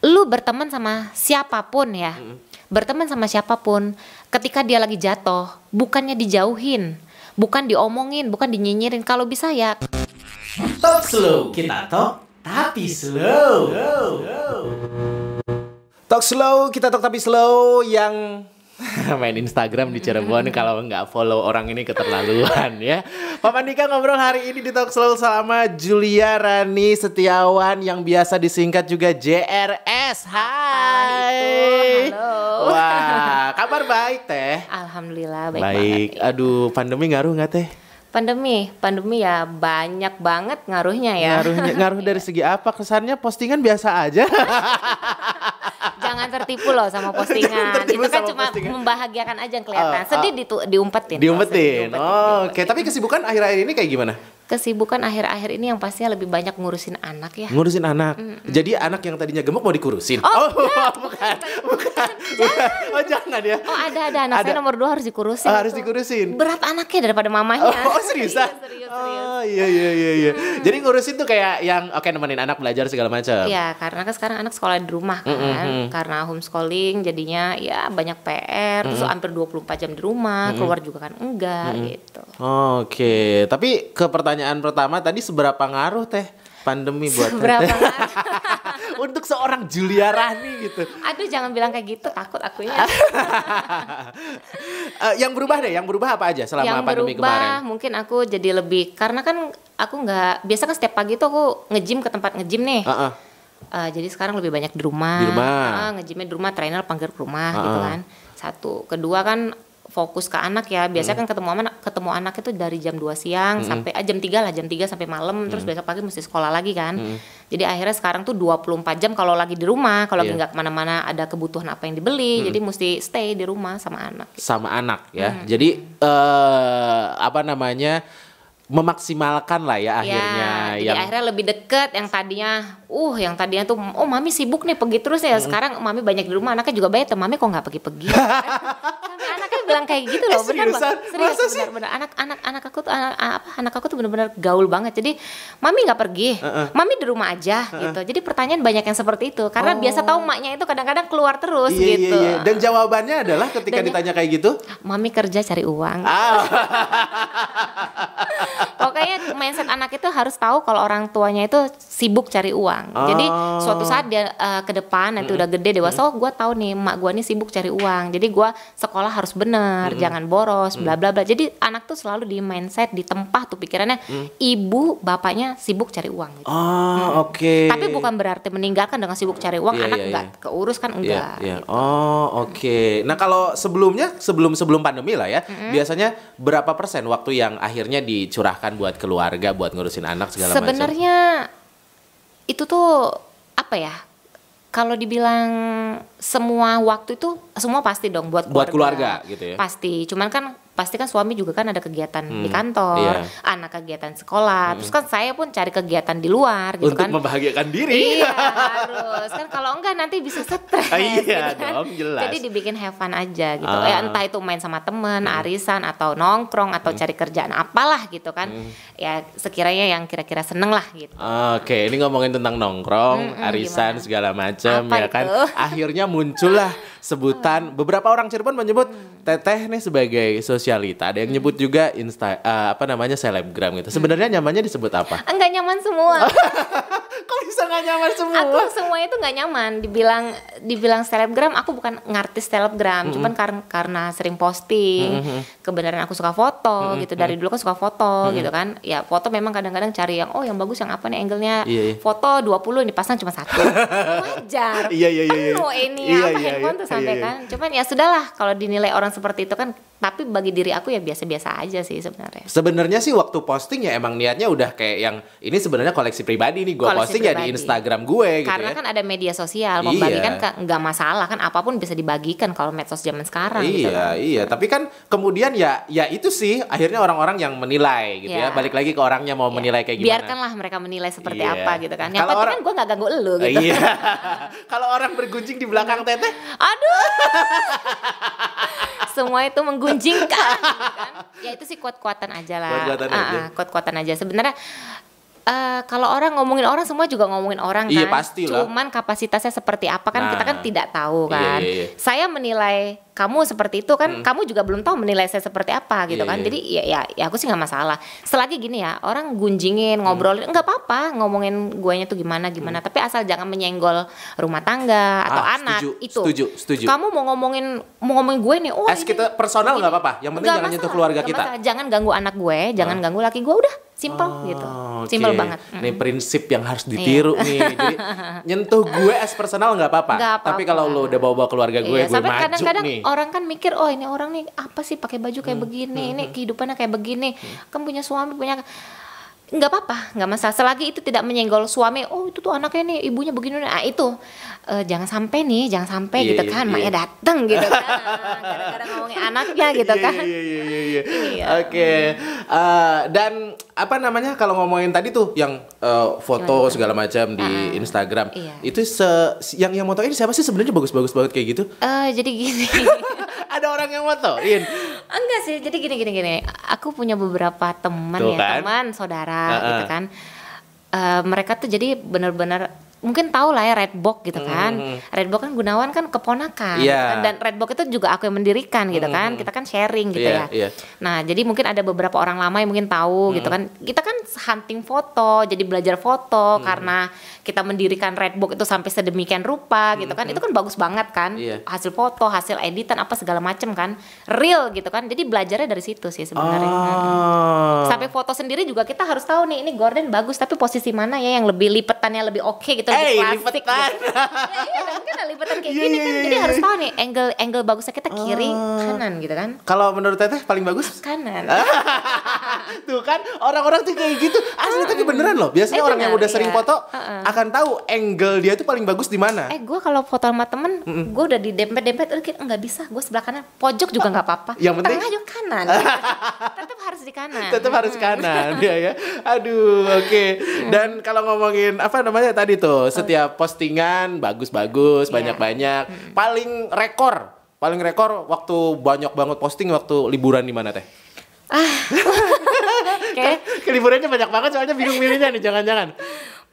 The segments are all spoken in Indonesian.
lu berteman sama siapapun ya, berteman sama siapapun, ketika dia lagi jatuh, bukannya dijauhin, bukan diomongin, bukan dinyinyirin. Kalau bisa ya Talk slow, kita talk tapi slow. Talk slow, kita talk tapi slow yang main Instagram di Cirebon kalau nggak follow orang ini keterlaluan ya. Papa Nika ngobrol hari ini di Talk Slow sama Julia Rani Setiawan yang biasa disingkat juga JRS. Hai. Halo. Wah, kabar baik teh? alhamdulillah baik banget. Aduh, pandemi ngaruh nggak teh? Pandemi ya banyak banget ngaruhnya ya. Ngaruh dari segi apa? Kesannya postingan biasa aja. Jangan tertipu loh sama postingan. tertipu Itu kan sama cuma postingan. membahagiakan aja yang kelihatan. Sedih diumpetin. Diumpetin. Oke. Tapi kesibukan akhir-akhir ini kayak gimana? Kesibukan akhir-akhir ini yang pastinya lebih banyak ngurusin anak ya. Ngurusin anak. Jadi anak yang tadinya gemuk mau dikurusin. Bukan. Oh, jangan ya. Oh ada anak saya nomor 2 harus dikurusin. Harus itu. dikurusin. Berat anaknya daripada mamanya. Seriusan? Serius. Oh, iya. Jadi ngurusin tuh kayak yang nemenin anak belajar segala macam. Iya, karena kan sekarang anak sekolah di rumah kan. Karena homeschooling jadinya ya banyak PR, terus hampir 24 jam di rumah, keluar juga kan enggak gitu. Oke. Tapi ke pertanyaan pertama tadi, seberapa ngaruh teh pandemi buat Berapa teteh? ngaruh? Untuk seorang Julia Rani gitu. Aduh, jangan bilang kayak gitu, takut akunya. Yang berubah apa aja selama Yang pandemi berubah kemarin? mungkin aku jadi lebih, karena kan aku nggak biasa kan setiap pagi tuh aku nge-gym ke tempat nge-gym nih. Jadi sekarang lebih banyak di rumah. Di rumah. Nge-gymnya di rumah, trainer panggil ke rumah gitu kan. Satu, kedua kan fokus ke anak ya. Biasanya kan ketemu anak itu dari jam 2 siang sampai jam 3 sampai malam, terus besok pagi mesti sekolah lagi kan. Jadi akhirnya sekarang tuh 24 jam kalau lagi di rumah, kalau lagi nggak kemana-mana ada kebutuhan apa yang dibeli, jadi mesti stay di rumah sama anak. Sama anak ya. Jadi memaksimalkan lah ya akhirnya. Jadi akhirnya lebih deket. Yang tadinya tuh mami sibuk nih pergi terus ya. Sekarang mami banyak di rumah, anaknya juga banyak. Mami kok nggak pergi-pergi? Sampai anaknya bilang kayak gitu loh. Bener seriusan? Serius, Masa sih? bener. Anak aku tuh bener-bener gaul banget. Jadi mami nggak pergi, mami di rumah aja gitu. Jadi pertanyaan banyak yang seperti itu. Karena biasa tahu maknya itu kadang-kadang keluar terus gitu. Iya. Dan jawabannya adalah ketika ditanya kayak gitu, mami kerja cari uang. Pokoknya mindset anak itu harus tahu kalau orang tuanya itu sibuk cari uang. Jadi suatu saat dia ke depan nanti udah gede dewasa, gue tahu nih emak gue nih sibuk cari uang. Jadi gue sekolah harus bener, jangan boros, bla bla bla. Jadi anak tuh selalu di mindset, di tempat tuh pikirannya ibu bapaknya sibuk cari uang. Gitu. Oke. Tapi bukan berarti meninggalkan dengan sibuk cari uang, anak nggak keurus kan enggak. Iya. Gitu. Oke. Nah kalau sebelum pandemi lah ya, biasanya berapa persen waktu yang akhirnya dicurahkan buat keluarga, buat ngurusin anak segala macam? Sebenarnya itu tuh apa ya? Kalau dibilang semua waktu itu semua pasti dong buat keluarga gitu ya. Pasti. Cuman kan pasti kan suami juga kan ada kegiatan di kantor, anak kegiatan sekolah. Terus kan saya pun cari kegiatan di luar gitu untuk kan. Untuk membahagiakan diri. Iya, harus. Kan kalau enggak nanti bisa stres. Iya gitu kan. dong, jelas. Jadi dibikin have fun aja gitu. Ya entah itu main sama temen, arisan atau nongkrong atau cari kerjaan apalah gitu kan. Ya sekiranya yang kira-kira seneng lah gitu. Oke, ini ngomongin tentang nongkrong, arisan gimana? segala macam ya kan. itu? Akhirnya muncullah sebutan, beberapa orang Cirebon menyebut teteh nih sebagai sosialita. Ada yang nyebut juga selebgram gitu. Sebenarnya nyamannya disebut apa? Enggak nyaman semua. Kok bisa nggak nyaman semua? Aku semua itu nggak nyaman. Dibilang selebgram, aku bukan ngartis selebgram. Cuman karena sering posting, kebenaran aku suka foto gitu. Dari dulu kan suka foto gitu kan. Ya foto memang kadang-kadang cari yang yang bagus, yang apa nih angle-nya. Foto 20 dipasang cuma 1. Wajar. Iya. Penuh ini handphone tuh sampai kan. Cuman ya sudahlah kalau dinilai orang seperti itu kan. Tapi bagi diri aku ya biasa-biasa aja sih sebenarnya. Sebenarnya sih waktu posting ya emang niatnya udah kayak yang ini sebenarnya koleksi pribadi nih, gue posting pribadi. Ya di Instagram gue gitu. Karena kan ada media sosial, membagikan nggak masalah kan, apapun bisa dibagikan kalau medsos zaman sekarang. Gitu kan. Iya. Tapi kan kemudian ya itu sih akhirnya orang-orang yang menilai gitu ya. Balik lagi ke orangnya mau menilai kayak gimana. Biarkanlah mereka menilai seperti apa gitu kan. Yang penting kan gue nggak ganggu elu gitu. Iya. Kalau orang bergunjing di belakang teteh, aduh. Semua itu menggunjingkan gitu kan. Ya itu sih kuat-kuatan aja lah. Kuat-kuatan aja. Kuat-kuatan aja. Sebenarnya Kalau orang ngomongin orang, semua juga ngomongin orang kan. Iya, pastilah. Cuman kapasitasnya seperti apa kan, kita kan tidak tahu Iya, kan. iya. Saya menilai kamu seperti itu kan, kamu juga belum tahu menilai saya seperti apa gitu Iya, kan. iya. Jadi ya aku sih nggak masalah. Selagi gini ya, orang gunjingin, ngobrolin, nggak apa-apa ngomongin guanya tuh gimana. Tapi asal jangan menyenggol rumah tangga atau anak. Setuju. Kamu mau ngomongin gue nih, Kita personal nggak apa-apa. Yang penting jangan nyentuh keluarga nggak kita. masalah. Jangan ganggu anak gue, jangan ganggu laki gue, udah simple gitu. Oke. Simple banget. Nih prinsip yang harus ditiru nih. Jadi nyentuh gue as personal nggak apa-apa. Nggak apa-apa. Tapi kalau lo udah bawa-bawa keluarga gue Sampai maju kadang-kadang nih. orang kan mikir, oh ini orang nih apa sih pakai baju kayak begini, ini kehidupannya kayak begini, kan punya suami, punya, nggak apa-apa, nggak masalah selagi itu tidak menyenggol suami. Oh itu tuh anaknya nih, ibunya begini, itu jangan sampai gitu kan, maknya dateng gitu kan, kadang-kadang ngomongin anaknya gitu kan. Iya. Oke. Dan apa namanya kalau ngomongin tadi tuh yang foto segala macam di Instagram, itu yang motoin siapa sih sebenarnya, bagus-bagus banget kayak gitu? Jadi gini. Ada orang yang motoin? Enggak sih, jadi gini. Aku punya beberapa teman teman saudara gitu kan. Mereka tuh jadi benar-benar mungkin tahu lah ya Redbox gitu kan. Redbox kan Gunawan kan keponakan gitu kan? Dan Redbox itu juga aku yang mendirikan gitu kan. Kita kan sharing gitu ya. Nah, jadi mungkin ada beberapa orang lama yang mungkin tahu gitu kan. Kita kan hunting foto, jadi belajar foto karena kita mendirikan Redbox itu sampai sedemikian rupa gitu kan. Itu kan bagus banget kan. Hasil foto, hasil editan apa segala macem kan. Real gitu kan. Jadi belajarnya dari situ sih sebenarnya. Sampai foto sendiri juga kita harus tahu nih, ini gorden bagus tapi posisi mana ya yang lebih lipetannya lebih oke gitu. Plastik lipetan. Gitu. Ya, mungkin lipetan kayak gini kan. Jadi harus tahu nih angle bagusnya kita kiri kanan gitu kan. Kalau menurut Teteh paling bagus kanan. Tuh kan orang-orang tuh kayak gitu. Asli tapi beneran loh. Biasanya orang yang udah sering foto akan tahu angle dia tuh paling bagus di mana. Gue kalau foto sama temen, gue udah di dempet-dempet, nggak bisa. Gue sebelah kanan, pojok juga nggak apa-apa. Yang penting tengah juga kanan. Tetap harus di kanan. Tetap harus kanan ya. Aduh, oke. Dan kalau ngomongin apa namanya tadi tuh, setiap postingan bagus-bagus, banyak-banyak. Paling rekor waktu banyak banget posting waktu liburan di mana Teh? Liburannya banyak banget soalnya bingung milihnya nih, jangan-jangan.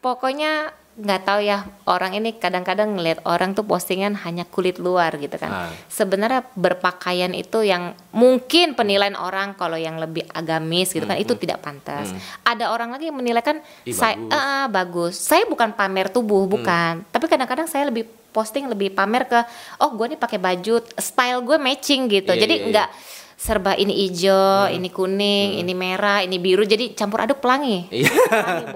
Pokoknya nggak tahu ya, orang ini kadang-kadang ngeliat orang tuh postingan hanya kulit luar gitu kan. Sebenarnya berpakaian itu yang mungkin penilaian orang kalau yang lebih agamis gitu kan, itu tidak pantas. Ada orang lagi yang menilai kan bagus. Saya bukan pamer tubuh, bukan. Tapi kadang-kadang saya lebih posting, lebih pamer ke, oh gue nih pakai baju, style gue matching gitu. Jadi nggak serba ini hijau, ini kuning, ini merah, ini biru, jadi campur aduk pelangi. Pelangi gitu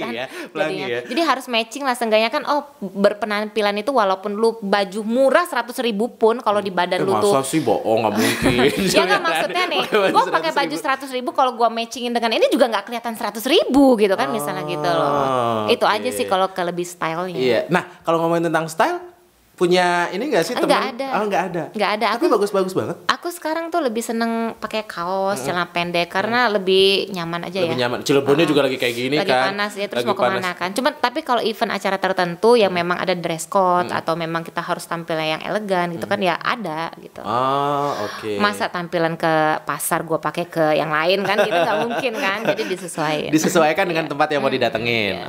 kan. ya, pelangi ya. Jadi harus matching lah, seenggaknya kan berpenampilan itu walaupun lu baju murah 100.000 pun kalau di badan lu tuh. Masa sih bohong, nggak mungkin. Ya nggak, maksudnya nih, gue pakai baju 100.000 kalau gue matchingin dengan ini juga nggak kelihatan 100.000 gitu kan, misalnya gitu loh. Itu aja sih kalau lebih stylenya. Iya. Nah kalau ngomongin tentang style, punya ini nggak sih teman? Nggak ada. Tapi bagus-bagus banget. Aku sekarang tuh lebih seneng pakai kaos, celana pendek karena lebih nyaman aja lebih nyaman. Cilegonnya juga lagi kayak gini lagi kan. Lagi panas ya, terus mau kemana kan. Cuman tapi kalau event acara tertentu yang memang ada dress code atau memang kita harus tampilnya yang elegan gitu kan, ya ada gitu. Oke. Masa tampilan ke pasar gue pakai ke yang lain kan, gitu nggak mungkin kan. Jadi disesuaikan dengan tempat yang mau didatengin.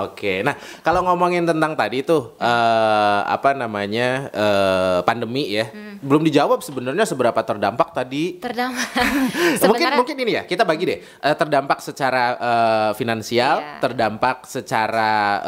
Oke. Nah kalau ngomongin tentang tadi tuh pandemi ya, belum dijawab sebenarnya seberapa terdampak tadi. Mungkin ini ya, kita bagi deh, terdampak secara finansial, terdampak secara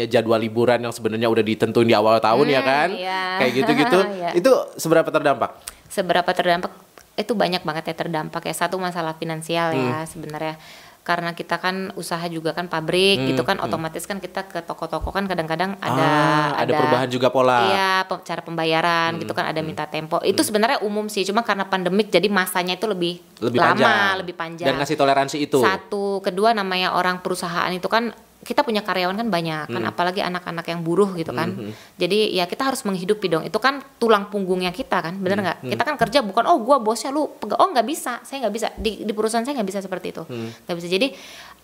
jadwal liburan yang sebenarnya udah ditentuin di awal tahun ya kan, kayak gitu-gitu. Itu seberapa terdampak itu banyak banget ya terdampak ya. Satu masalah finansial ya sebenarnya, karena kita kan usaha juga kan pabrik gitu kan, otomatis kan kita ke toko-toko kan kadang-kadang ada perubahan juga pola. Iya, cara pembayaran gitu kan, ada minta tempo. Itu sebenarnya umum sih, cuma karena pandemik jadi masanya itu lebih lama, lebih panjang. Dan ngasih toleransi itu. Satu, kedua namanya orang perusahaan itu kan, kita punya karyawan kan banyak kan, apalagi anak-anak yang buruh gitu kan. Jadi ya kita harus menghidupi dong. Itu kan tulang punggungnya kita kan, bener nggak? Kita kan kerja bukan gua bosnya lu nggak bisa, saya nggak bisa di perusahaan saya nggak bisa seperti itu, nggak bisa. Jadi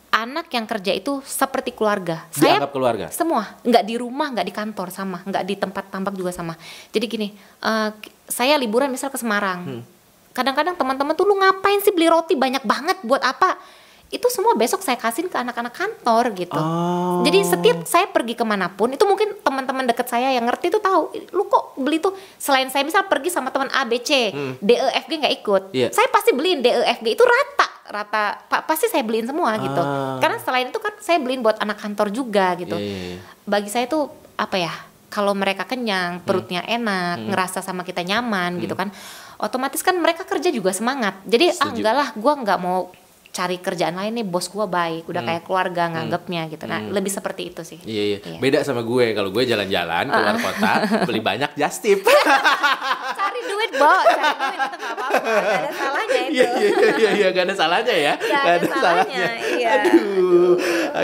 anak yang kerja itu seperti keluarga. Saya dianggap keluarga. Semua, nggak di rumah, nggak di kantor sama, nggak di tempat tambak juga sama. Jadi gini, saya liburan misal ke Semarang. Kadang-kadang teman-teman tuh, lu ngapain sih beli roti banyak banget buat apa? itu semua besok saya kasihin ke anak-anak kantor gitu. Oh. Jadi setiap saya pergi kemanapun, itu mungkin teman-teman deket saya yang ngerti itu tahu, lu kok beli tuh, selain saya misal pergi sama teman A, B, C, D, E, F, G nggak ikut, saya pasti beliin D, E, F, G itu rata pasti saya beliin semua gitu. Karena selain itu kan saya beliin buat anak kantor juga gitu. Bagi saya tuh apa ya, kalau mereka kenyang, perutnya enak, ngerasa sama kita nyaman gitu kan, otomatis kan mereka kerja juga semangat. Jadi enggak lah, gue nggak mau cari kerjaan lain nih, bos gue baik, udah kayak keluarga nganggapnya gitu. Nah, lebih seperti itu sih. Iya. Beda sama gue, kalau gue jalan-jalan keluar kota, beli banyak just tip. Cari duit, Bo, cari duit itu nggak apa-apa, nggak ada salahnya itu. Iya, nggak ada salahnya ya. Nggak ada salahnya, iya. Aduh,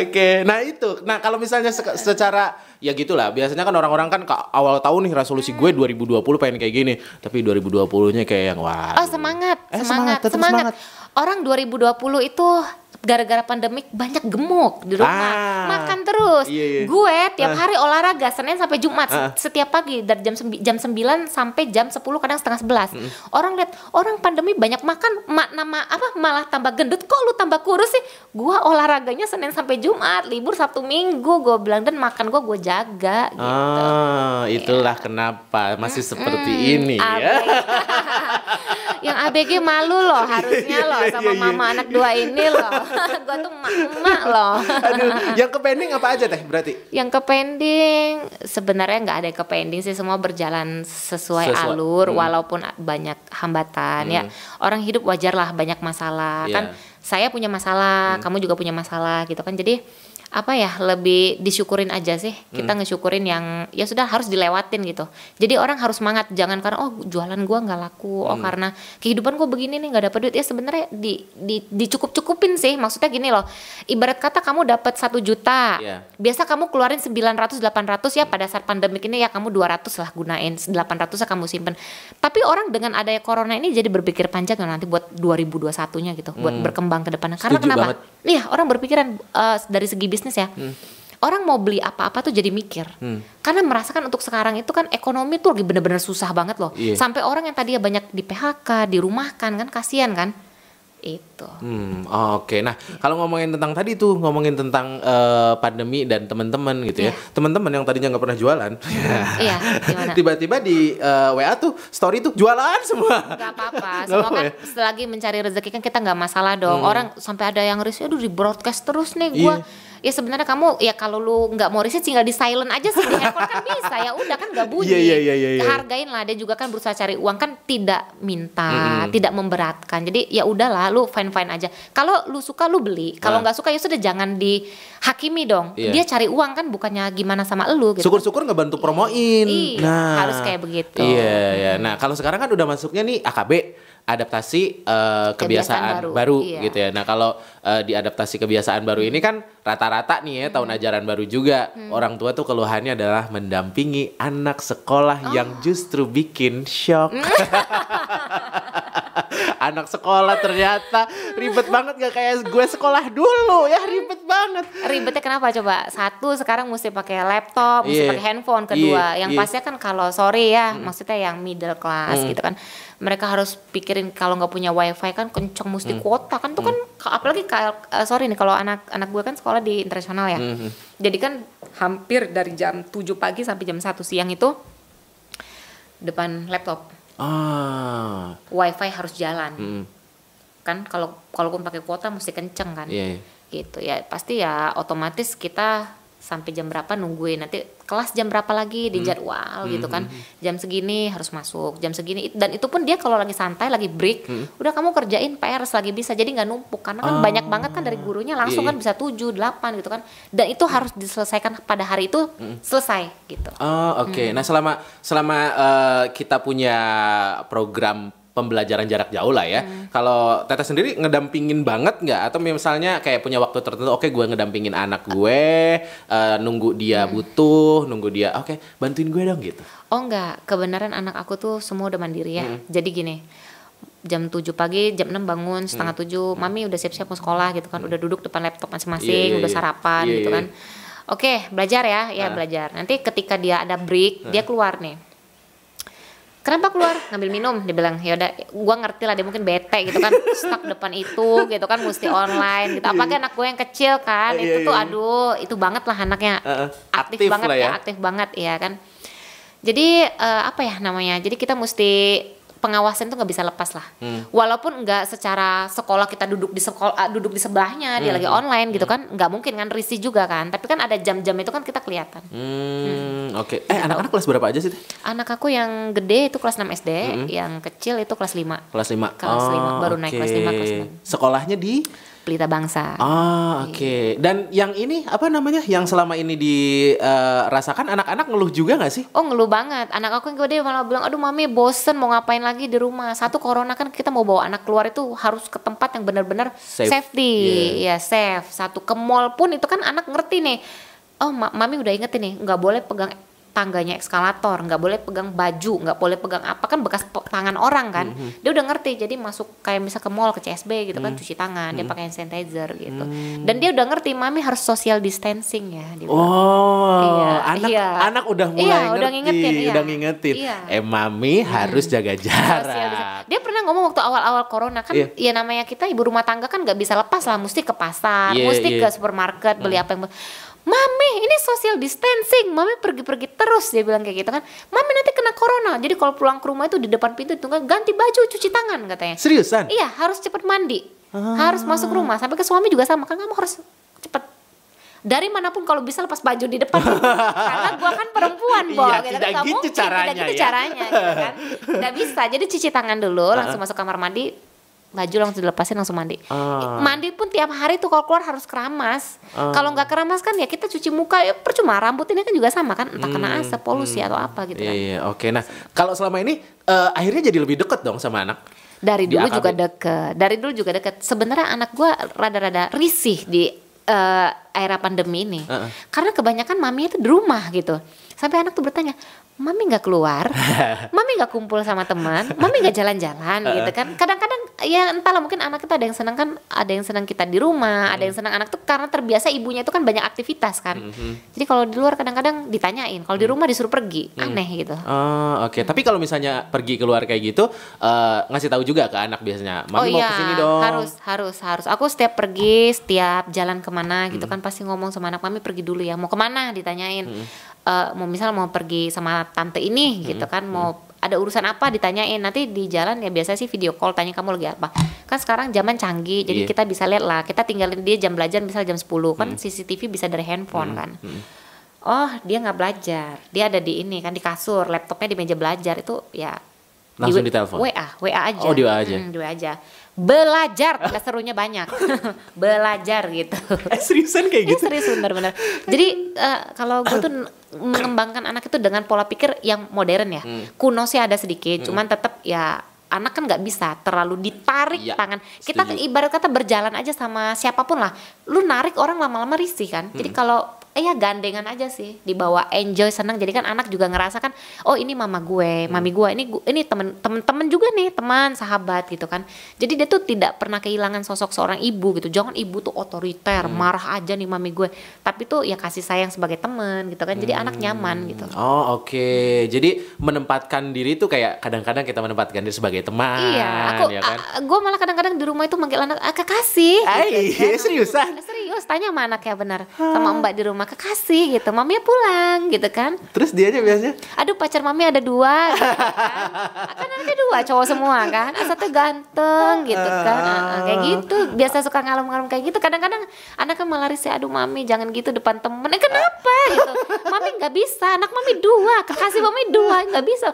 oke. Nah itu, kalau misalnya secara ya gitulah, biasanya kan orang-orang kan awal tahun nih resolusi gue 2020 pengen kayak gini, tapi 2020-nya kayak yang wah. Oh semangat. Orang 2020 itu gara-gara pandemik banyak gemuk di rumah, makan terus. Gue tiap hari olahraga Senin sampai Jumat, setiap pagi dari jam 9 sampai jam 10, kadang setengah 11. Orang lihat orang pandemi banyak makan, malah tambah gendut, kok lu tambah kurus sih? Gue olahraganya Senin sampai Jumat, libur Sabtu Minggu, gue bilang, dan makan gue jaga gitu. Itulah kenapa masih seperti ini ya. Yang ABG malu loh harusnya loh sama mama anak dua ini loh. Gue tuh emak loh. Aduh, yang ke pending apa aja teh berarti? Yang ke pending sebenarnya nggak ada yang ke pending sih, semua berjalan sesuai alur walaupun banyak hambatan ya. Orang hidup wajar lah banyak masalah kan. Saya punya masalah, kamu juga punya masalah gitu kan. Jadi apa ya, lebih disyukurin aja sih. Kita ngesyukurin yang ya sudah harus dilewatin gitu. Jadi orang harus semangat, jangan karena jualan gua nggak laku, karena kehidupan gua begini nih nggak dapet duit. Ya sebenarnya dicukup-cukupin sih. Maksudnya gini loh, ibarat kata kamu dapat 1 juta, biasa kamu keluarin 900-800 ya, pada saat pandemik ini ya kamu 200 lah gunain, 800 lah kamu simpen. Tapi orang dengan adanya corona ini jadi berpikir panjang nanti buat 2021-nya gitu, buat berkembang ke depannya. Karena kenapa? Iya, orang berpikiran dari segi bisnis ya. Orang mau beli apa-apa tuh jadi mikir. Karena merasakan untuk sekarang itu kan ekonomi tuh lagi bener-bener susah banget loh. Sampai orang yang tadinya banyak di PHK, dirumahkan kan, kasihan kan. Itu. Oke. Nah, kalau ngomongin tentang pandemi dan teman-teman gitu ya. Teman-teman yang tadinya nggak pernah jualan. Iya, gimana? Tiba-tiba di WA tuh story tuh jualan semua. Gak apa-apa. Semua kan selagi mencari rezeki kan kita nggak masalah dong. Orang sampai ada yang risih, aduh di broadcast terus nih gue. Ya sebenarnya kamu ya kalau lu nggak mau riset tinggal di silent aja sih di handphone kan bisa, ya udah kan nggak bunyi. Hargain lah, dia juga kan berusaha cari uang kan, tidak minta, tidak memberatkan. Jadi ya udahlah, lu fine aja. Kalau lu suka lu beli, kalau nggak suka ya sudah, jangan dihakimi dong. Dia cari uang kan, bukannya gimana sama lu gitu. Syukur-syukur ngebantu promoin. Harus kayak begitu. Iya. Nah kalau sekarang kan udah masuknya nih AKB, adaptasi kebiasaan baru gitu ya. Nah kalau di adaptasi kebiasaan baru ini kan rata-rata nih ya tahun ajaran baru juga, orang tua tuh keluhannya adalah mendampingi anak sekolah yang justru bikin shock. Anak sekolah ternyata ribet banget, gak kayak gue sekolah dulu ya, ribet banget. Ribetnya kenapa coba? Satu, sekarang mesti pakai laptop, mesti pakai handphone. Kedua, yang pastinya kan kalau maksudnya yang middle class gitu kan, mereka harus pikirin kalau nggak punya wifi kan kenceng, mesti kuota kan tuh kan. Apalagi kalau anak gue kan sekolah di internasional ya. Jadi kan hampir dari jam 7 pagi sampai jam 1 siang itu depan laptop. Wifi harus jalan. Kan kalaupun pakai kuota mesti kenceng kan. Gitu ya, pasti ya otomatis kita sampai jam berapa nungguin nanti kelas jam berapa lagi di jadwal gitu kan, jam segini harus masuk, jam segini, dan itu pun dia kalau lagi santai, lagi break, udah kamu kerjain PR selagi bisa, jadi nggak numpuk karena kan banyak banget kan dari gurunya langsung kan bisa 7, 8 gitu kan, dan itu harus diselesaikan pada hari itu selesai gitu. Oke. Nah selama kita punya program pembelajaran jarak jauh lah ya. Kalau Teteh sendiri ngedampingin banget nggak? Atau misalnya kayak punya waktu tertentu, oke gue ngedampingin anak gue, nunggu dia butuh, nunggu dia, oke bantuin gue dong gitu. Oh enggak, kebenaran anak aku tuh semua udah mandiri ya. Jadi gini, jam 7 pagi, jam 6 bangun, setengah 7, mami udah siap-siap mau sekolah gitu kan, udah duduk depan laptop masing-masing, udah sarapan gitu kan. Oke, belajar ya, belajar. Nanti ketika dia ada break, dia keluar nih. kenapa keluar? Ngambil minum, dia bilang. Ya udah, gua ngerti lah dia mungkin bete gitu kan, stuck depan itu gitu kan, mesti online gitu. Apalagi anak gue yang kecil kan, itu tuh aduh, itu banget lah anaknya. Aktif banget lah ya. aktif banget ya kan. Jadi apa ya namanya? Jadi kita mesti pengawasan tuh nggak bisa lepas lah. Walaupun nggak secara sekolah kita duduk di sekolah, duduk di sebelahnya, dia lagi online gitu kan, nggak mungkin kan, risih juga kan. Tapi kan ada jam-jam itu kan kita kelihatan. Oke. Anak-anak kelas berapa aja sih? Anak aku yang gede itu kelas 6 SD, yang kecil itu kelas 5. Kelas 5. Kelas 5 baru naik kelas 5 kelas 6. Sekolahnya di Pelita Bangsa. Oke. Dan yang ini apa namanya? Yang selama ini dirasakan anak-anak ngeluh juga nggak sih? Oh, ngeluh banget. Anak aku yang gede malah bilang, aduh mami bosen mau ngapain lagi di rumah. Satu corona kan kita mau bawa anak keluar itu harus ke tempat yang benar-benar safety. Ya safe. Satu ke mall pun itu kan anak ngerti nih. Oh mami udah ingetin nih, nggak boleh pegang tangganya eskalator, nggak boleh pegang baju, nggak boleh pegang apa, kan bekas tangan orang kan. Dia udah ngerti, jadi masuk kayak misal ke mall, ke CSB gitu kan, cuci tangan, dia pakai hand sanitizer gitu. Dan dia udah ngerti mami harus social distancing ya. Anak udah mulai ngerti, udah ngingetin. Mami harus jaga jarak. Dia pernah ngomong waktu awal-awal corona kan, ya namanya kita ibu rumah tangga kan nggak bisa lepas lah, mesti ke pasar, mesti ke supermarket beli apa yang Mami ini social distancing, mami pergi-pergi terus, dia bilang kayak gitu kan. Mami nanti kena corona, jadi kalau pulang ke rumah itu di depan pintu itu ganti baju, cuci tangan katanya. Seriusan? Iya, harus cepet mandi, harus masuk rumah. Sampai ke suami juga sama, kan kamu harus cepet dari manapun kalau bisa lepas baju di depan. Karena gua kan perempuan, Bo. Gitu, tidak gitu caranya gitu kan. Nggak bisa, jadi cuci tangan dulu, langsung masuk kamar mandi. Baju langsung dilepasin, langsung mandi. Mandi pun tiap hari tuh kalau keluar harus keramas. Kalau nggak keramas kan ya kita cuci muka, ya percuma, rambut ini kan juga sama kan, entah kena asap, polusi atau apa gitu kan. Iya, oke. Nah, kalau selama ini akhirnya jadi lebih deket dong sama anak? Dari dulu juga deket. Sebenarnya anak gue rada-rada risih di era pandemi ini. Karena kebanyakan mami itu di rumah gitu. Sampai anak tuh bertanya, mami nggak keluar, mami nggak kumpul sama teman, mami nggak jalan-jalan gitu kan. Kadang-kadang ya entahlah, mungkin anak kita ada yang senang kan, ada yang senang kita di rumah, ada yang senang anak tuh karena terbiasa ibunya itu kan banyak aktivitas kan. Jadi kalau di luar kadang-kadang ditanyain, kalau di rumah disuruh pergi, aneh gitu. Oke. Tapi kalau misalnya pergi keluar kayak gitu, ngasih tahu juga ke anak biasanya, mami mau kesini dong. Harus. Aku setiap pergi, setiap jalan kemana gitu kan pasti ngomong sama anak, mami pergi dulu ya, mau kemana ditanyain. Mau pergi sama tante ini gitu kan, mau ada urusan apa ditanyain, nanti di jalan ya biasa sih video call, tanya kamu lagi apa. Kan sekarang zaman canggih, jadi kita bisa lihat lah, kita tinggalin dia jam belajar misal jam 10 kan, CCTV bisa dari handphone kan. Oh dia nggak belajar, dia ada di ini kan, di kasur, laptopnya di meja belajar, itu ya langsung ditelepon. WA aja. Oh, di WA aja. Di WA aja. Belajar, serunya banyak. Belajar gitu. Seriusan kayak gitu? Serius benar-benar. Jadi kalau gue tuh mengembangkan anak itu dengan pola pikir yang modern ya. Kuno sih ada sedikit, cuman tetap ya anak kan nggak bisa terlalu ditarik tangan. Kita ibarat kata berjalan aja sama siapapun lah. Lu narik orang lama-lama risih kan. Jadi kalau gandengan aja sih, dibawa enjoy, senang. Jadi kan anak juga ngerasa kan, oh ini mama gue, mami gue, ini teman juga nih, teman, sahabat gitu kan. Jadi dia tuh tidak pernah kehilangan sosok seorang ibu gitu. Jangan ibu tuh otoriter, marah aja nih mami gue. Tapi tuh ya kasih sayang sebagai teman gitu kan. Jadi anak nyaman gitu. Oh oke. Jadi menempatkan diri tuh kayak kadang-kadang kita menempatkan diri sebagai teman. Iya, aku ya kan? Gue malah kadang-kadang di rumah itu manggil anak kekasih. Gitu, kan? Seriusan? Serius, tanya sama anaknya benar, sama mbak di rumah, kekasih gitu, mami pulang gitu kan. Terus dia aja biasanya, aduh pacar mami ada 2 gitu kan. Kan anaknya 2 cowok semua kan, satu ganteng gitu kan. Kayak gitu, biasa suka ngalem-ngalem kayak gitu. Kadang-kadang anak kan malah risih, aduh mami jangan gitu depan temen. Kenapa gitu, mami nggak bisa, anak mami 2, kekasih mami 2, nggak bisa.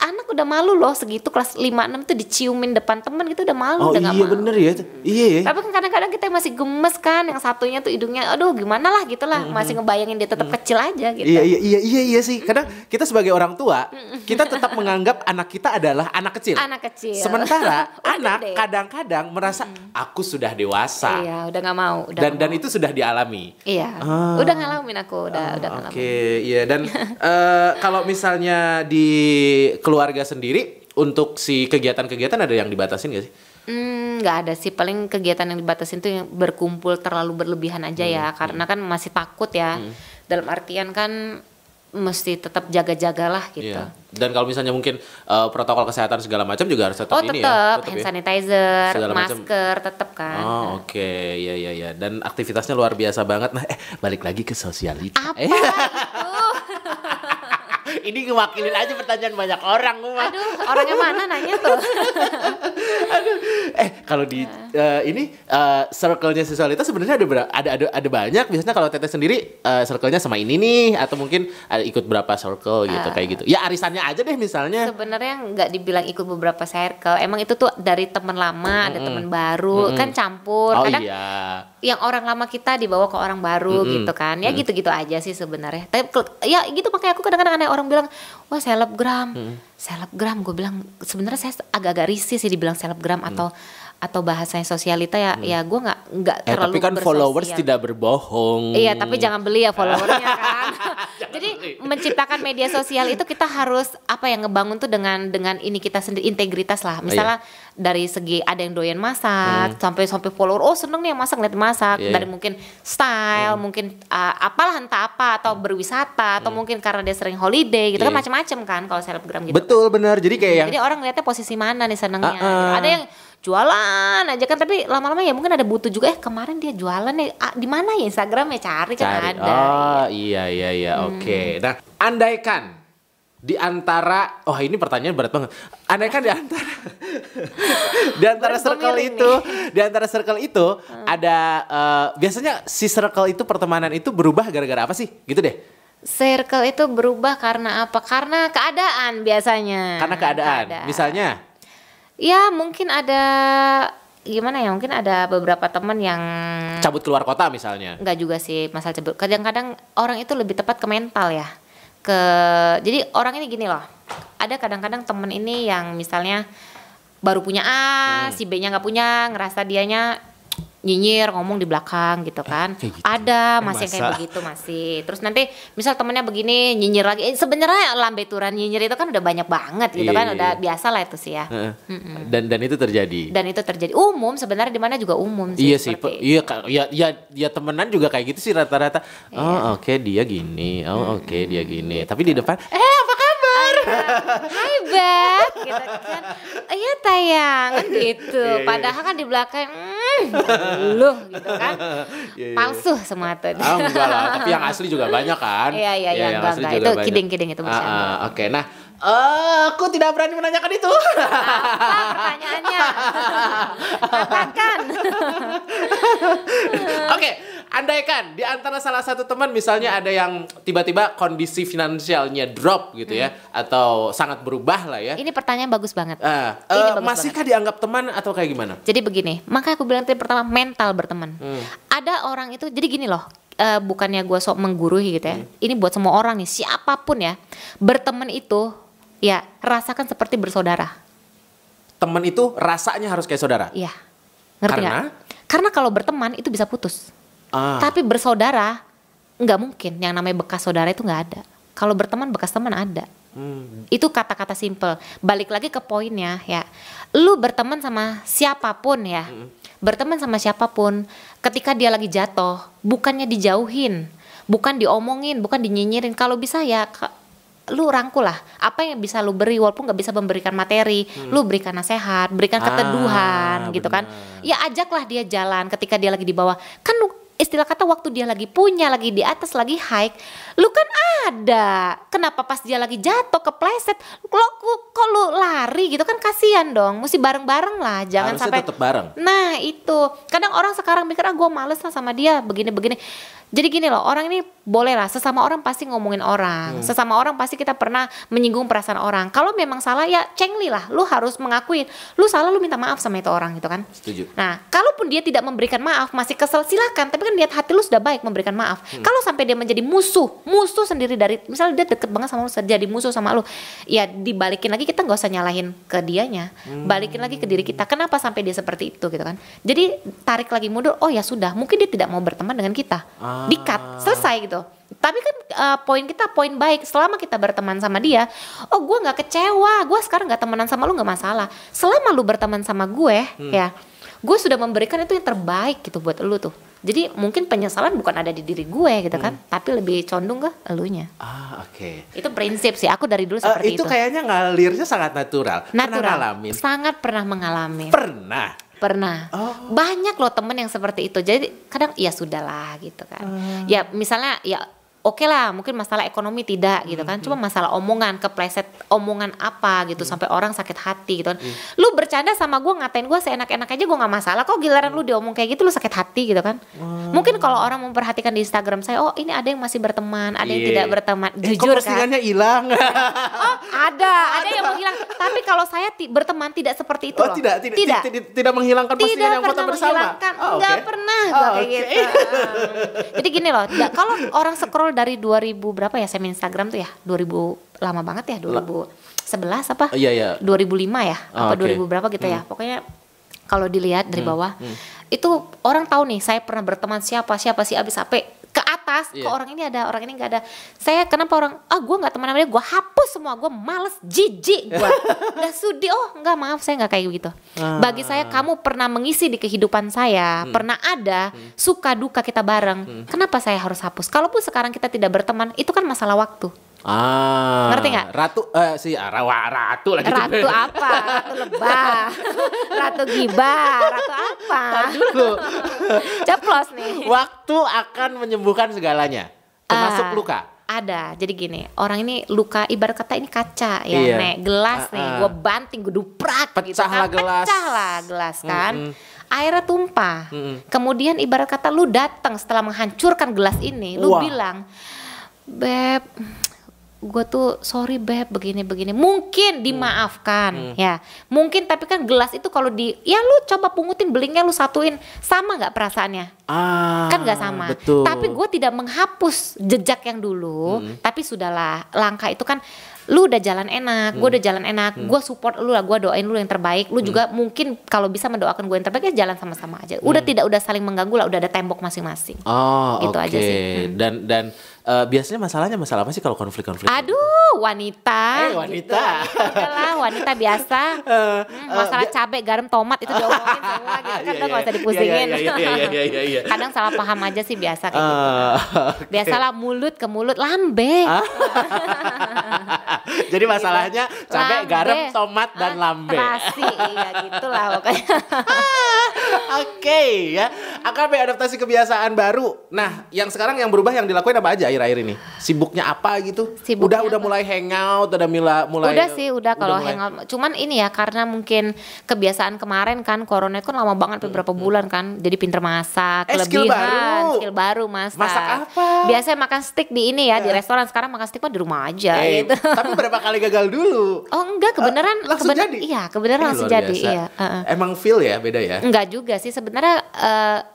Anak udah malu loh segitu, kelas 5-6 tuh diciumin depan temen gitu, udah malu, udah gak mau. Bener ya, iya. Tapi kan kadang-kadang kita masih gemes kan, yang satunya tuh hidungnya, aduh gimana lah gitulah, masih ngebayangin dia tetap kecil aja gitu. Iya sih. Kadang kita sebagai orang tua, kita tetap menganggap anak kita adalah anak kecil. Sementara anak gede. Kadang-kadang merasa aku sudah dewasa. Iya, udah gak mau. Dan itu sudah dialami. Iya, udah ngalamin aku, udah ngalamin. Oke, iya. Dan kalau misalnya di keluarga sendiri, untuk si kegiatan-kegiatan ada yang dibatasin gak sih? Nggak ada sih, paling kegiatan yang dibatasin tuh yang berkumpul terlalu berlebihan aja ya, karena kan masih takut ya. Dalam artian kan mesti tetap jaga-jagalah gitu. Iya. Dan kalau misalnya mungkin protokol kesehatan segala macam juga harus tetap ini tetap ya. hand sanitizer, Segala masker tetap kan. Oh, oke. Ya. Dan aktivitasnya luar biasa banget. Nah, balik lagi ke sosialita. Apa itu? Ini ngewakilin aja pertanyaan banyak orang, Uma. Aduh, orangnya mana nanya tuh? Kalau di circle-nya sosialita sebenarnya ada banyak. Biasanya kalau Teteh sendiri circle-nya sama ini nih, atau mungkin ada ikut berapa circle gitu kayak gitu. Ya arisannya aja deh misalnya. Sebenarnya nggak dibilang ikut beberapa circle. Emang itu tuh dari teman lama, ada teman baru, kan campur. Oh Kadang iya. yang orang lama kita dibawa ke orang baru gitu kan. Ya gitu-gitu aja sih sebenarnya. Tapi ya gitu, makanya aku kadang-kadang ada orang bilang, wah selebgram. Selebgram, gue bilang sebenarnya saya agak-agak risih sih dibilang selebgram atau bahasanya sosialita ya gue nggak terlalu tapi kan bersosial. followers tidak berbohong. Iya, tapi jangan beli ya followernya kan. Jadi menciptakan media sosial itu kita harus ngebangun tuh dengan ini kita sendiri, integritas lah. Misalnya dari segi ada yang doyan masak sampai follower, oh seneng nih yang masak, ngeliat masak. Dari mungkin style, mungkin apalah entah apa, atau berwisata, atau mungkin karena dia sering holiday gitu kan, macam-macam kan kalau selebgram gitu. Betul, benar. Jadi kayak Jadi orang ngeliatnya posisi mana nih senengnya. Gitu. Ada yang jualan aja kan, tapi lama-lama ya mungkin ada butuh juga. Kemarin dia jualan nih di mana ya, Instagram ya, cari kan ada. Oh iya. Oke. Nah, andaikan di antara, ini pertanyaan berat banget. Andaikan di antara circle itu ada biasanya si circle itu, pertemanan itu berubah gara-gara apa sih? Gitu deh. Circle itu berubah karena apa? Karena keadaan biasanya. Karena keadaan. Misalnya? Ya mungkin ada gimana ya? Mungkin ada beberapa teman yang cabut keluar kota misalnya. Enggak juga sih masalah cabut. Kadang-kadang orang itu lebih tepat ke mental ya. Jadi orang ini gini loh. Ada kadang-kadang temen ini yang misalnya baru punya A, si B-nya nggak punya, ngerasa dianya nyinyir, ngomong di belakang gitu kan. Gitu. Ada masih kayak begitu masih. Terus nanti misal temennya begini nyinyir lagi. Sebenarnya lambe turan nyinyir itu kan udah banyak banget gitu kan. Udah biasa lah itu sih ya. Dan itu terjadi. Dan itu terjadi umum sebenarnya, di mana juga umum sih. Iya sih. Iya temenan juga kayak gitu sih rata-rata. Oke, dia gini. Oke, dia gini. Tapi di depan apa kabar? Hai Beb gitu kan. Iya tayang kan gitu. Padahal kan di belakang lu gitu kan. Palsu semua tuh. Enggak lah, tapi yang asli juga banyak kan. Iya enggak. Itu kidding itu bercanda. Oke, nah aku tidak berani menanyakan itu. Apa pertanyaannya? Katakan. Oke, andaikan di antara salah satu teman misalnya ada yang tiba-tiba kondisi finansialnya drop gitu ya, atau sangat berubah lah ya. Ini pertanyaan bagus banget. Masihkah dianggap teman atau kayak gimana? Jadi begini, makanya aku bilang tadi pertama mental berteman. Ada orang itu, jadi gini loh. Bukannya gue sok menggurui gitu ya. Ini buat semua orang nih, siapapun ya, berteman itu ya rasakan seperti bersaudara. Teman itu rasanya harus kayak saudara. Iya. Ngerti nggak? Karena kalau berteman itu bisa putus. Tapi bersaudara nggak mungkin. Yang namanya bekas saudara itu nggak ada. Kalau berteman bekas teman ada. Itu kata-kata simple. Balik lagi ke poinnya ya. Lu berteman sama siapapun ya. Berteman sama siapapun. Ketika dia lagi jatuh, bukannya dijauhin, bukan diomongin, bukan dinyinyirin. Kalau bisa ya lu rangkul lah, apa yang bisa lu beri, walaupun nggak bisa memberikan materi, lu berikan nasihat, berikan keteduhan gitu kan. Ya ajaklah dia jalan ketika dia lagi di bawah. Kan lu istilah kata waktu dia lagi punya, lagi di atas, lagi high, lu kan ada. Kenapa pas dia lagi jatuh kepleset, kok lu lari gitu kan, kasihan dong. Mesti bareng-bareng lah, jangan harusnya sampai tetap bareng. Nah itu, kadang orang sekarang mikir gue males lah sama dia begini-begini. Jadi gini loh, orang ini boleh lah, sesama orang pasti ngomongin orang, sesama orang pasti kita pernah menyinggung perasaan orang. Kalau memang salah ya cengli lah, lu harus mengakuin, lu salah, lu minta maaf sama itu orang gitu kan. Setuju. Nah, kalaupun dia tidak memberikan maaf, masih kesel, silakan. Tapi kan niat hati lu sudah baik memberikan maaf. Kalau sampai dia menjadi musuh sendiri dari, misalnya dia deket banget sama lu, jadi musuh sama lu, ya dibalikin lagi, kita nggak usah nyalahin ke dianya, balikin lagi ke diri kita. Kenapa sampai dia seperti itu gitu kan? Jadi tarik lagi mundur. Oh ya sudah, mungkin dia tidak mau berteman dengan kita. Di-cut, selesai gitu. Tapi kan poin kita poin baik, selama kita berteman sama dia, oh gue nggak kecewa, gue sekarang nggak temenan sama lu nggak masalah. Selama lu berteman sama gue, ya, gue sudah memberikan itu yang terbaik gitu buat lu tuh. Jadi mungkin penyesalan bukan ada di diri gue gitu kan, tapi lebih condong ke elunya. Oke. Itu prinsip sih, aku dari dulu seperti itu. Itu kayaknya ngalirnya sangat natural. Pernah ngalamin? Sangat pernah mengalami. Pernah. Banyak loh temen yang seperti itu. Jadi kadang ya sudahlah gitu kan. Ya misalnya ya oke lah, mungkin masalah ekonomi tidak gitu kan, cuma masalah omongan, kepleset omongan apa gitu sampai orang sakit hati gitu kan. Lu bercanda sama gue, ngatain gue seenak-enak aja gue nggak masalah, kok giliran lu diomong kayak gitu lu sakit hati gitu kan. Mungkin kalau orang memperhatikan di Instagram saya, oh ini ada yang masih berteman, ada yang tidak berteman, jujur kok postingannya hilang? Ada yang menghilang. Tapi kalau saya berteman tidak seperti itu loh. Tidak menghilangkan postingan yang foto bersama. Nggak pernah kayak gitu. Jadi gini loh, kalau orang scroll dari 2000 berapa ya, saya main Instagram tuh ya 2000, lama banget ya, 2011 apa? Iya. 2005 ya, apa 2000 berapa gitu ya. Pokoknya kalau dilihat dari bawah itu orang tahu nih saya pernah berteman siapa sih abis sampai ke atas, ke orang ini ada, orang ini nggak ada. Saya kenapa orang gue nggak teman sama dia, gue hapus semua, gue males, jijik gue, nggak sudi. Nggak, maaf saya nggak kayak gitu. Bagi saya kamu pernah mengisi di kehidupan saya, pernah ada suka duka kita bareng. Kenapa saya harus hapus? Kalaupun sekarang kita tidak berteman, itu kan masalah waktu. Ngerti nggak? Ratu lagi. Ratu apa? Ratu lebah, ratu gibah, ratu apa? Ceplos nih. Waktu akan menyembuhkan segalanya, termasuk luka. Ada, jadi gini, orang ini luka ibarat kata ini kaca ya, nek gelas nih, gue banting, gue duprak, pecahlah gitu kan, pecahlah gelas kan, airnya tumpah, kemudian ibarat kata lu datang setelah menghancurkan gelas ini, lu bilang, Beb, gue tuh sorry Beb, begini mungkin dimaafkan ya, mungkin, tapi kan gelas itu kalau ya lu coba pungutin belingnya, lu satuin, sama nggak perasaannya? Kan nggak sama. Betul. Tapi gue tidak menghapus jejak yang dulu, tapi sudahlah, langkah itu kan lu udah jalan enak, gue udah jalan enak, gue support lu lah, gue doain lu yang terbaik, lu juga mungkin kalau bisa mendoakan gue yang terbaik, ya jalan sama-sama aja. Udah saling mengganggu lah, udah ada tembok masing-masing. Gitu aja sih. Dan biasanya masalah apa sih kalau konflik-konflik? Aduh, wanita. Wanita. Gitu. Itulah wanita biasa. Masalah cabai, garam, tomat itu diomongin semua gitu kan, udah gak usah dipusingin. Iya. Kadang salah paham aja sih, biasa kayak gitu. Biasalah mulut ke mulut, lambe. Jadi masalahnya cabai, garam, tomat, dan lambe. Terasi, ya gitulah pokoknya. Oke ya, akan beradaptasi kebiasaan baru. Nah, yang sekarang yang berubah yang dilakuin apa aja akhir-akhir ini? Sibuknya apa gitu? Udah mulai hangout, mulai. Udah kalau hangout. Cuman ini ya, karena mungkin kebiasaan kemarin kan, corona itu kan lama banget beberapa bulan kan. Jadi pinter masak, kelebihan, skill baru masak. Masak apa? Biasanya makan steak di ini ya, di restoran. Sekarang makan steak mah di rumah aja gitu. Tapi berapa kali gagal dulu? Oh enggak, kebenaran langsung jadi? Iya, kebenaran langsung jadi. Iya. Emang feel ya, beda ya? Enggak juga sih sebenarnya.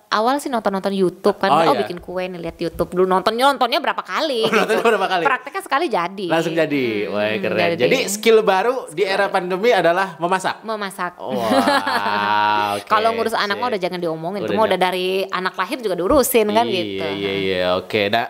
Awal sih nonton YouTube kan, bikin kue nih, lihat YouTube dulu, nontonnya berapa kali gitu. Prakteknya sekali jadi. Langsung jadi. Wah, keren. Jadi skill baru di era pandemi adalah memasak. Wow. Kalau ngurus anak mah udah jangan diomongin, itu mah udah dari anak lahir juga diurusin kan gitu. Iya, oke. Nah,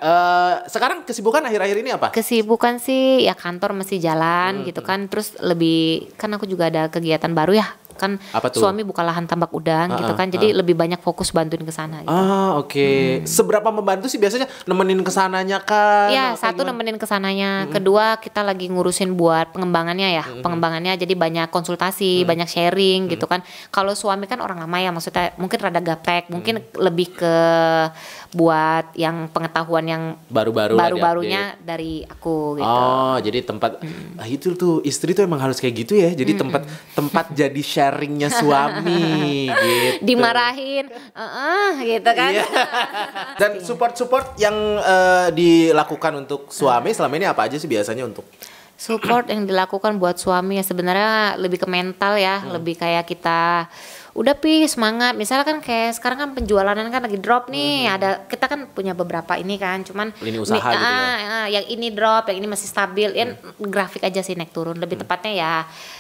sekarang kesibukan akhir-akhir ini apa? Kesibukan sih ya kantor masih jalan gitu kan, terus lebih kan aku juga ada kegiatan baru ya. Kan suami buka lahan tambak udang gitu kan, jadi lebih banyak fokus bantuin ke sana gitu. Oke. Seberapa membantu sih biasanya, nemenin kesananya kan? Ya, satu nemenin kesananya, kedua kita lagi ngurusin buat pengembangannya ya, pengembangannya, jadi banyak konsultasi, banyak sharing gitu kan. Kalau suami kan orang lama ya, maksudnya mungkin rada gaptek, mungkin lebih ke buat yang pengetahuan yang baru-barunya dari aku gitu. Jadi tempat itu tuh istri tuh emang harus kayak gitu ya. Jadi tempat jadi sharingnya suami gitu. Dimarahin gitu kan. Dan support yang dilakukan untuk suami selama ini apa aja sih biasanya untuk support yang dilakukan buat suami? Ya sebenarnya lebih ke mental ya, lebih kayak kita udah semangat. Misalnya kan kayak sekarang kan penjualanan kan lagi drop nih, ada, kita kan punya beberapa ini kan, cuman ini usaha gitu ya. Yang ini drop, yang ini masih stabil, ya grafik aja sih naik turun, lebih tepatnya ya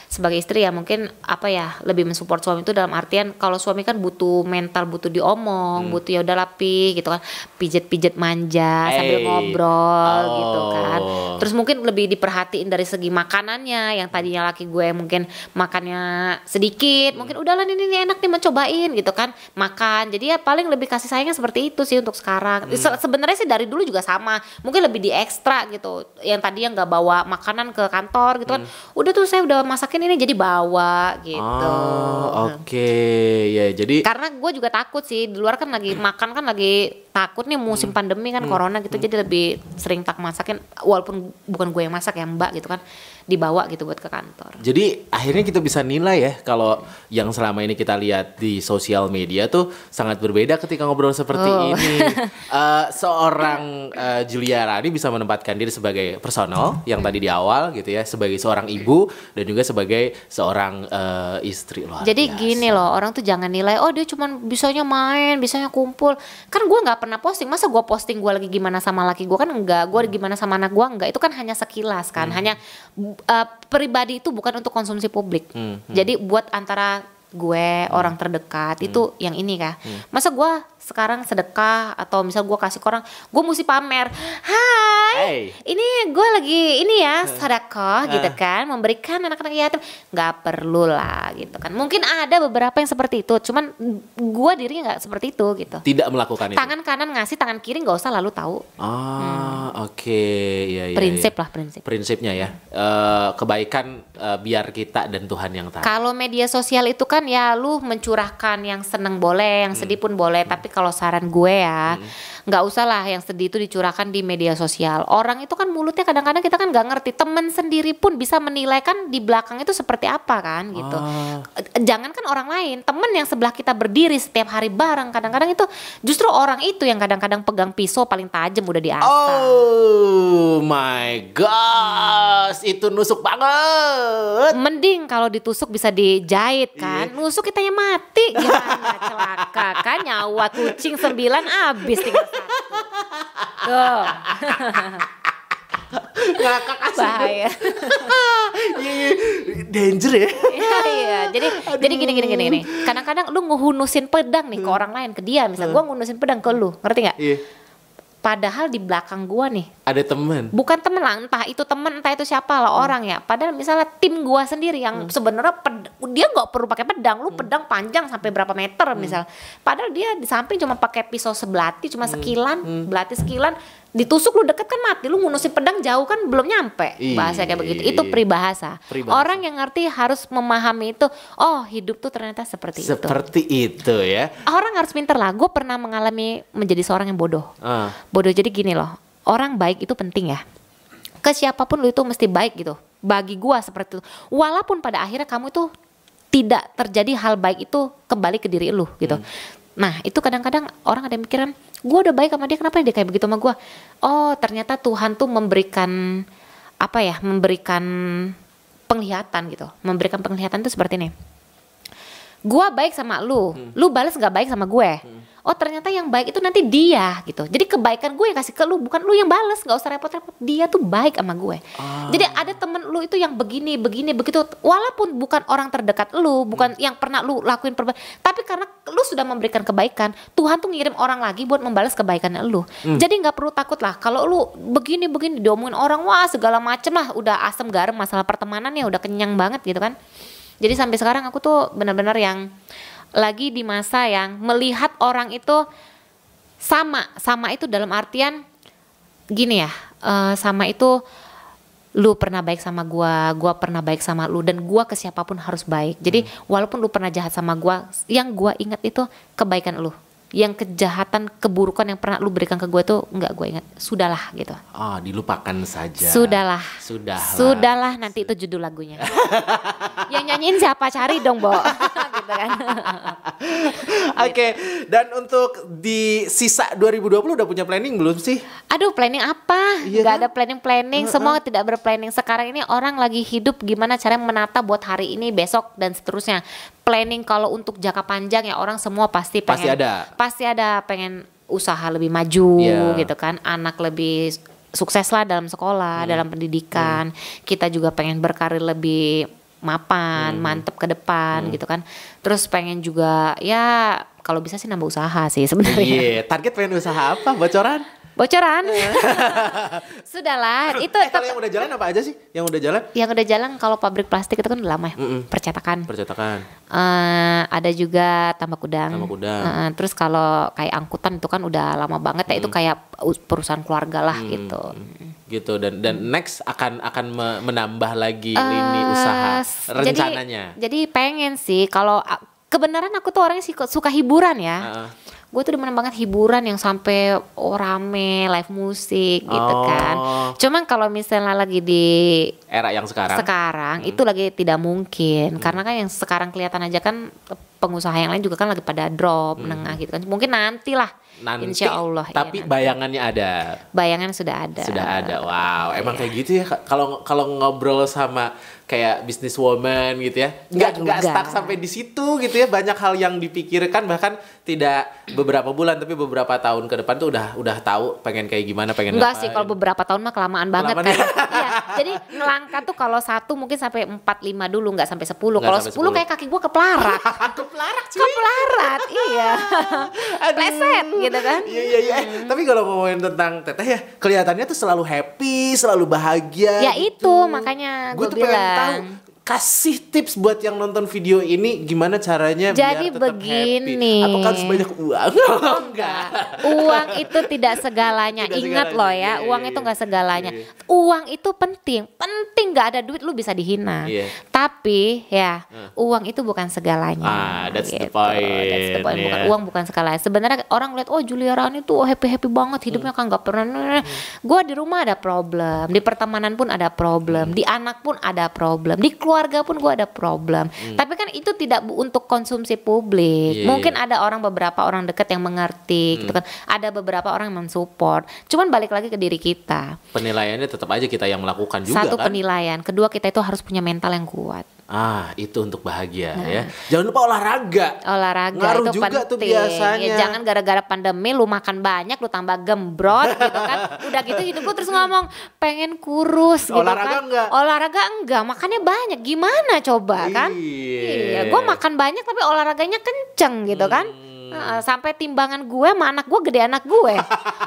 sebagai istri ya mungkin apa ya lebih mensupport suami itu dalam artian kalau suami kan butuh mental, butuh diomong, butuh ya udah lapih gitu kan, pijet-pijet manja sambil ngobrol gitu kan. Terus mungkin lebih diperhatiin dari segi makanannya yang tadinya laki gue mungkin makannya sedikit, mungkin udahlah ini enak nih mencobain gitu kan, makan. Jadi ya paling lebih kasih sayangnya seperti itu sih untuk sekarang. Sebenarnya sih dari dulu juga sama, mungkin lebih di ekstra gitu. Yang tadinya nggak bawa makanan ke kantor gitu kan, udah tuh saya udah masakin ini jadi bawa gitu. Oke. Ya jadi karena gue juga takut sih di luar kan lagi makan kan lagi takut nih musim pandemi kan corona gitu, jadi lebih sering tak masakin walaupun bukan gue yang masak ya mbak gitu kan, dibawa gitu buat ke kantor. Jadi akhirnya kita bisa nilai ya kalau yang selama ini kita lihat di sosial media tuh sangat berbeda ketika ngobrol seperti ini. Seorang Julia Rani bisa menempatkan diri sebagai personal yang tadi di awal gitu ya, sebagai seorang ibu dan juga sebagai seorang istri. Luar Jadi biasa. gini loh, orang tuh jangan nilai oh dia cuman bisanya main, bisanya kumpul. Kan gue nggak pernah posting, masa gue posting gue lagi gimana sama laki gue, kan enggak, gue gimana sama anak gue enggak, itu kan hanya sekilas kan, hanya pribadi itu bukan untuk konsumsi publik. Jadi buat antara gue orang terdekat itu yang ini kah. Masa gue sekarang sedekah atau misal gue kasih ke orang, gue mesti pamer, hai ini gue lagi ini ya sedekah gitu kan, memberikan anak-anak yatim. Nggak perlu lah gitu kan. Mungkin ada beberapa yang seperti itu, cuman gue dirinya nggak seperti itu gitu. Tidak melakukan itu. Tangan kanan ngasih, tangan kiri nggak usah lalu tahu. Oke. Ya, prinsip lah, prinsip. Prinsipnya ya, kebaikan biar kita dan Tuhan yang tahu. Kalau media sosial itu kan ya lu mencurahkan yang seneng boleh, yang sedih pun boleh, tapi kalau saran gue ya nggak usah lah yang sedih itu dicurahkan di media sosial. Orang itu kan mulutnya kadang-kadang kita kan nggak ngerti, temen sendiri pun bisa menilai kan di belakang itu seperti apa kan gitu. Jangankan orang lain, temen yang sebelah kita berdiri setiap hari bareng, kadang-kadang itu justru orang itu yang kadang-kadang pegang pisau paling tajam udah diasah. Oh my gosh, itu nusuk banget. Mending kalau ditusuk bisa dijahit kan. Nusuk kitanya mati gimana, celaka kan, nyawa kucing 9 abis tinggal 1. Tuh. Ngakak asli. Bahaya. Iya, danger ya. Iya. Jadi gini. Kadang-kadang lu ngehunusin pedang nih ke orang lain, ke dia misal gua ngunusin pedang ke lu, ngerti nggak? Iya. Padahal di belakang gua nih Ada teman. bukan temen lah, entah itu temen entah itu siapa lah orang ya. Padahal misalnya tim gua sendiri yang sebenarnya dia nggak perlu pakai pedang, lu pedang panjang sampai berapa meter misal. Padahal dia di samping cuma pakai pisau sebelati cuma sekilan, belati sekilan, ditusuk lu deket kan mati, lu ngunusin pedang jauh kan belum nyampe. Bahasa kayak begitu. Itu peribahasa. Orang yang ngerti harus memahami itu. Oh, hidup tuh ternyata seperti itu. Seperti itu ya. Orang harus pinter lah. Gue pernah mengalami menjadi seorang yang bodoh. Bodoh jadi gini loh. Orang baik itu penting ya. Ke siapapun lu itu mesti baik gitu. Bagi gue seperti itu. Walaupun pada akhirnya kamu itu tidak terjadi hal baik itu kembali ke diri lu gitu. Nah itu kadang-kadang orang ada yang mikiran, gue udah baik sama dia, kenapa dia kayak begitu sama gue? Oh ternyata Tuhan tuh memberikan apa ya? Memberikan penglihatan gitu. Memberikan penglihatan tuh seperti ini. Gue baik sama lu balas nggak baik sama gue. Oh ternyata yang baik itu nanti dia gitu. Jadi kebaikan gue yang kasih ke lu, bukan lu yang balas, nggak usah repot-repot. Dia tuh baik sama gue. Jadi ada temen lu itu yang begini begitu. Walaupun bukan orang terdekat lu, bukan yang pernah lu lakuin tapi karena lu sudah memberikan kebaikan, Tuhan tuh ngirim orang lagi buat membalas kebaikan lu. Jadi nggak perlu takut lah. Kalau lu begini diomongin orang, wah segala macem lah, udah asam garam masalah pertemanannya udah kenyang banget gitu kan. Jadi sampai sekarang aku tuh benar-benar yang lagi di masa yang melihat orang itu sama itu dalam artian gini ya, sama itu lu pernah baik sama gua pernah baik sama lu, dan gua ke siapapun harus baik. Jadi walaupun lu pernah jahat sama gua, yang gua ingat itu kebaikan lu. Yang kejahatan, keburukan yang pernah lu berikan ke gue tuh nggak gue ingat. Sudahlah gitu. Dilupakan saja. Sudahlah, nanti itu judul lagunya. Yang nyanyiin siapa, cari dong Bo. Gitu kan. Oke, dan untuk di sisa 2020 udah punya planning belum sih? Aduh, planning apa? Iya Gak kan? ada planning. Semua tidak berplanning. Sekarang ini orang lagi hidup gimana caranya menata buat hari ini, besok dan seterusnya. Planning kalau untuk jangka panjang ya orang semua pasti pengen. Pasti ada pengen usaha lebih maju gitu kan. Anak lebih sukses lah dalam sekolah, dalam pendidikan. Kita juga pengen berkarir lebih mapan, mantep ke depan gitu kan. Terus pengen juga ya kalau bisa sih nambah usaha sih sebenarnya. Iya, target pengen usaha apa? Bocoran? Sudahlah, itu kalau yang udah jalan apa aja sih? Yang udah jalan? Yang udah jalan kalau pabrik plastik itu kan udah lama ya. Percetakan. Ada juga tambak udang. Terus kalau kayak angkutan itu kan udah lama banget ya, itu kayak perusahaan keluarga lah gitu. Gitu dan next akan menambah lagi lini usaha rencananya. Jadi pengen sih kalau kebenaran aku tuh orangnya suka hiburan ya. Gue tuh demen banget hiburan yang sampai rame, live musik gitu kan. Cuman kalau misalnya lagi di era yang sekarang itu lagi tidak mungkin. Karena kan yang sekarang kelihatan aja kan pengusaha yang lain juga kan lagi pada drop, menengah gitu kan. Mungkin nanti, insya Allah. Tapi bayangannya ada. Bayangan sudah ada. Wow, emang kayak gitu ya. Kalau ngobrol sama kayak businesswoman gitu ya, nggak stuck sampai di situ gitu ya. Banyak hal yang dipikirkan, bahkan tidak beberapa bulan tapi beberapa tahun ke depan tuh udah tahu pengen kayak gimana, pengen enggak sih, kalau beberapa tahun mah kelamaan banget kan. Iya, jadi ngelangkah tuh kalau 1 mungkin sampai 4, 5 dulu, nggak sampai 10. Kalau 10 kayak kaki gua kepelarat. Kepelarat, iya. Pleset gitu kan. Iya. Tapi kalau ngomongin tentang Teteh ya, kelihatannya tuh selalu happy, selalu bahagia. Ya gitu. Itu makanya gue bilang. Tahu, kasih tips buat yang nonton video ini gimana caranya jadi biar tetap begini. happy. Apakah harus banyak uang? Enggak. Uang itu tidak segalanya. Ingat loh ya, uang itu enggak segalanya. Uang itu penting. Nggak ada duit lu bisa dihina. Tapi ya, uang itu bukan segalanya. That's the point. Bukan uang, bukan segalanya. Sebenarnya orang lihat Julia Rani tuh happy banget hidupnya, kan nggak pernah. Gue di rumah ada problem, di pertemanan pun ada problem, di anak pun ada problem, di keluarga pun gue ada problem. Tapi kan itu tidak untuk konsumsi publik. Mungkin ada beberapa orang dekat yang mengerti gitu kan. Ada beberapa orang yang mensupport. Cuman balik lagi ke diri kita. Penilaiannya tetap aja kita yang melakukan juga. Satu, penilaian. Kedua, kita itu harus punya mental yang kuat. Itu untuk bahagia ya. Jangan lupa olahraga. Ngaruh itu juga penting. Tuh biasanya. Ya, jangan gara-gara pandemi lu makan banyak, lu tambah gembrot gitu kan. Udah gitu hidup lu terus ngomong pengen kurus gitu olahraga kan. Olahraga enggak, makannya banyak. Gimana coba kan? Iya, gue makan banyak tapi olahraganya kenceng gitu kan. Sampai timbangan gue sama anak gue gede anak gue.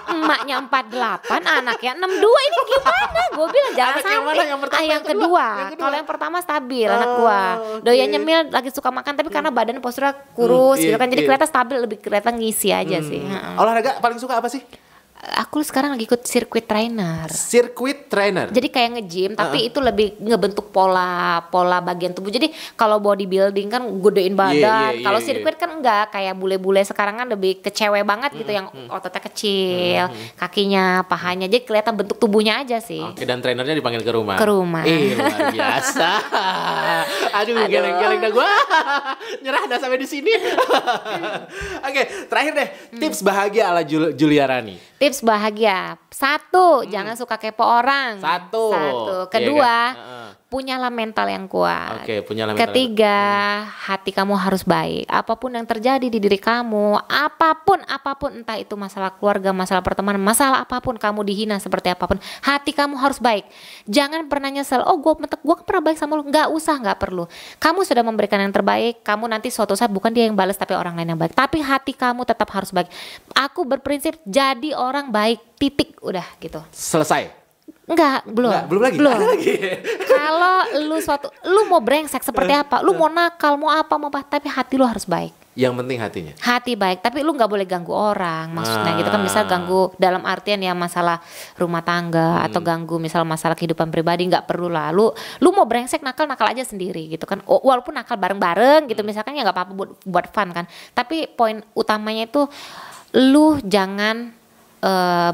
Emaknya 48, anaknya 62. Ini gimana? Gue bilang jangan sampai. Yang kedua. Kalau yang pertama stabil anak gue. Doyan nyemil, lagi suka makan tapi karena badan posturnya kurus gitu kan. Jadi kelihatan stabil, lebih kelihatan ngisi aja sih. Olahraga paling suka apa sih? Aku sekarang lagi ikut circuit trainer. Jadi kayak nge-gym tapi itu lebih ngebentuk pola bagian tubuh. Jadi kalau bodybuilding kan gedein badan. Kalau sirkuit kan enggak, kayak bule-bule sekarang kan lebih ke cewek banget gitu, yang ototnya kecil, kakinya, pahanya. Jadi kelihatan bentuk tubuhnya aja sih. Oke, dan trainernya dipanggil ke rumah. Luar biasa. Aduh. Geleng-geleng dah gua. Nyerah dah sampai di sini. Oke, terakhir deh, tips bahagia ala Julia Rani. Tips bahagia. 1, jangan suka kepo orang. Satu. Kedua, punyalah mental yang kuat. Punyalah mental. Ketiga, hati kamu harus baik. Apapun yang terjadi di diri kamu, apapun, entah itu masalah keluarga, masalah pertemanan, masalah apapun, kamu dihina seperti apapun, hati kamu harus baik. Jangan pernah nyesel. Gue pernah baik sama lu. Nggak perlu. Kamu sudah memberikan yang terbaik. Kamu nanti suatu saat bukan dia yang balas, tapi orang lain yang baik. Tapi hati kamu tetap harus baik. Aku berprinsip jadi orang baik. Titik, udah gitu. Selesai. Enggak, belum lagi. Kalau lu mau brengsek seperti apa, lu mau nakal, mau apa, tapi hati lu harus baik. Yang penting hatinya. Hati baik, tapi lu nggak boleh ganggu orang. Maksudnya gitu kan, misal ganggu dalam artian ya masalah rumah tangga atau ganggu misal masalah kehidupan pribadi, nggak perlu lah. Lu mau brengsek, nakal aja sendiri gitu kan. Walaupun nakal bareng-bareng gitu misalkan, ya nggak apa-apa buat fun kan. Tapi poin utamanya itu lu jangan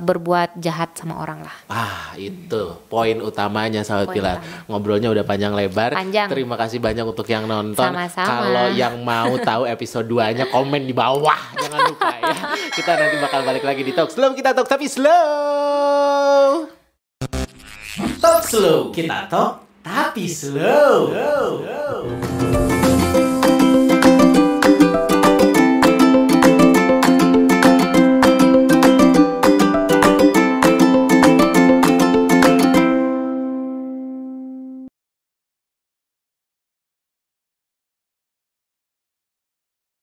berbuat jahat sama orang lah. Itu poin utamanya sahabat Pilar. Ngobrolnya udah panjang lebar. Terima kasih banyak untuk yang nonton. Sama-sama. Kalau yang mau tahu episode 2-nya, komen di bawah. Jangan lupa ya. Kita nanti bakal balik lagi di Talk Slow. Kita talk tapi slow. Talk slow. Kita talk tapi slow.